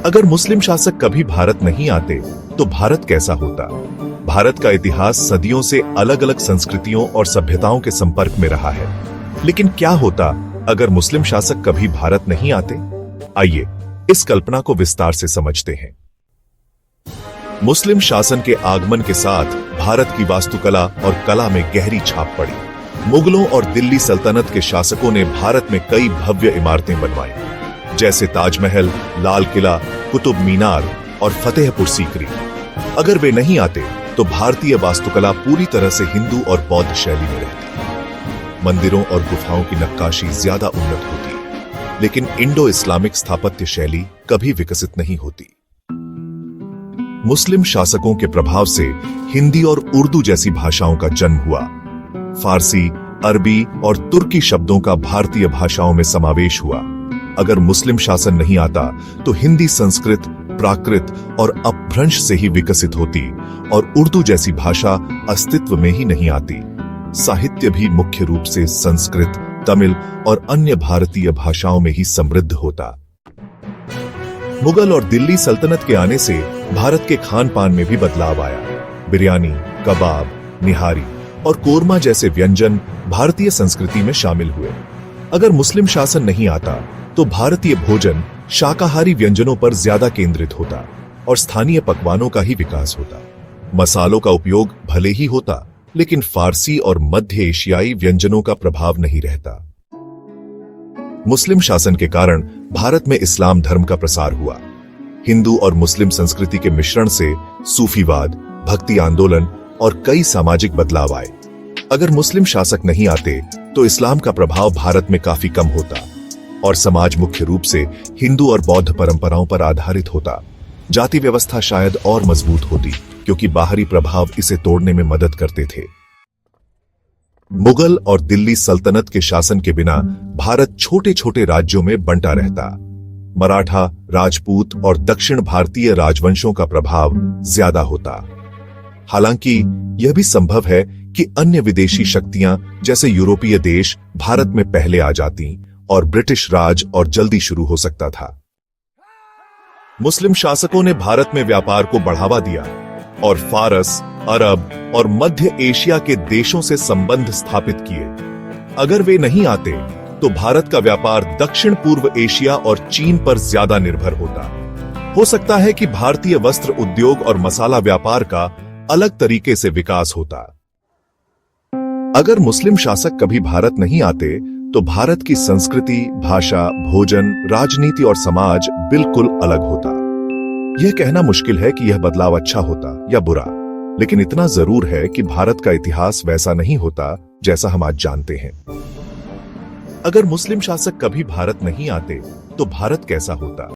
अगर मुस्लिम शासक कभी भारत नहीं आते तो भारत कैसा होता? भारत का इतिहास सदियों से अलग अलग संस्कृतियों और सभ्यताओं के संपर्क में रहा है। लेकिन क्या होता अगर मुस्लिम शासक कभी भारत नहीं आते? आइए इस कल्पना को विस्तार से समझते हैं। मुस्लिम शासन के आगमन के साथ भारत की वास्तुकला और कला में गहरी छाप पड़ी। मुगलों और दिल्ली सल्तनत के शासकों ने भारत में कई भव्य इमारतें बनवाई, जैसे ताजमहल, लाल किला, कुतुब मीनार और फतेहपुर सीकरी। अगर वे नहीं आते तो भारतीय वास्तुकला पूरी तरह से हिंदू और बौद्ध शैली में रहती। मंदिरों और गुफाओं की नक्काशी ज्यादा उन्नत होती, लेकिन इंडो इस्लामिक स्थापत्य शैली कभी विकसित नहीं होती। मुस्लिम शासकों के प्रभाव से हिंदी और उर्दू जैसी भाषाओं का जन्म हुआ। फारसी, अरबी और तुर्की शब्दों का भारतीय भाषाओं में समावेश हुआ। अगर मुस्लिम शासन नहीं आता तो हिंदी संस्कृत, प्राकृत और अपभ्रंश से ही विकसित होती और उर्दू जैसी भाषा अस्तित्व में ही नहीं आती। साहित्य भी मुख्य रूप से संस्कृत, तमिल और अन्य भारतीय भाषाओं में ही समृद्ध होता। मुगल और दिल्ली सल्तनत के आने से भारत के खान पान में भी बदलाव आया। बिरयानी, कबाब, निहारी और कोरमा जैसे व्यंजन भारतीय संस्कृति में शामिल हुए। अगर मुस्लिम शासन नहीं आता तो भारतीय भोजन शाकाहारी व्यंजनों पर ज्यादा केंद्रित होता और स्थानीय पकवानों का ही विकास होता। मसालों का उपयोग भले ही होता, लेकिन फारसी और मध्य एशियाई व्यंजनों का प्रभाव नहीं रहता। मुस्लिम शासन के कारण भारत में इस्लाम धर्म का प्रसार हुआ। हिंदू और मुस्लिम संस्कृति के मिश्रण से सूफीवाद, भक्ति आंदोलन और कई सामाजिक बदलाव आए। अगर मुस्लिम शासक नहीं आते तो इस्लाम का प्रभाव भारत में काफी कम होता और समाज मुख्य रूप से हिंदू और बौद्ध परंपराओं पर आधारित होता। जाति व्यवस्था शायद और मजबूत होती, क्योंकि बाहरी प्रभाव इसे तोड़ने में मदद करते थे। मुगल और दिल्ली सल्तनत के शासन के बिना भारत छोटे छोटे राज्यों में बंटा रहता। मराठा, राजपूत और दक्षिण भारतीय राजवंशों का प्रभाव ज्यादा होता। हालांकि यह भी संभव है कि अन्य विदेशी शक्तियां जैसे यूरोपीय देश भारत में पहले आ जाती और ब्रिटिश राज और जल्दी शुरू हो सकता था। मुस्लिम शासकों ने भारत में व्यापार को बढ़ावा दिया और फारस, अरब और मध्य एशिया के देशों से संबंध स्थापित किए। अगर वे नहीं आते तो भारत का व्यापार दक्षिण पूर्व एशिया और चीन पर ज्यादा निर्भर होता। हो सकता है कि भारतीय वस्त्र उद्योग और मसाला व्यापार का अलग तरीके से विकास होता। अगर मुस्लिम शासक कभी भारत नहीं आते तो भारत की संस्कृति, भाषा, भोजन, राजनीति और समाज बिल्कुल अलग होता। यह कहना मुश्किल है कि यह बदलाव अच्छा होता या बुरा, लेकिन इतना जरूर है कि भारत का इतिहास वैसा नहीं होता जैसा हम आज जानते हैं। अगर मुस्लिम शासक कभी भारत नहीं आते तो भारत कैसा होता?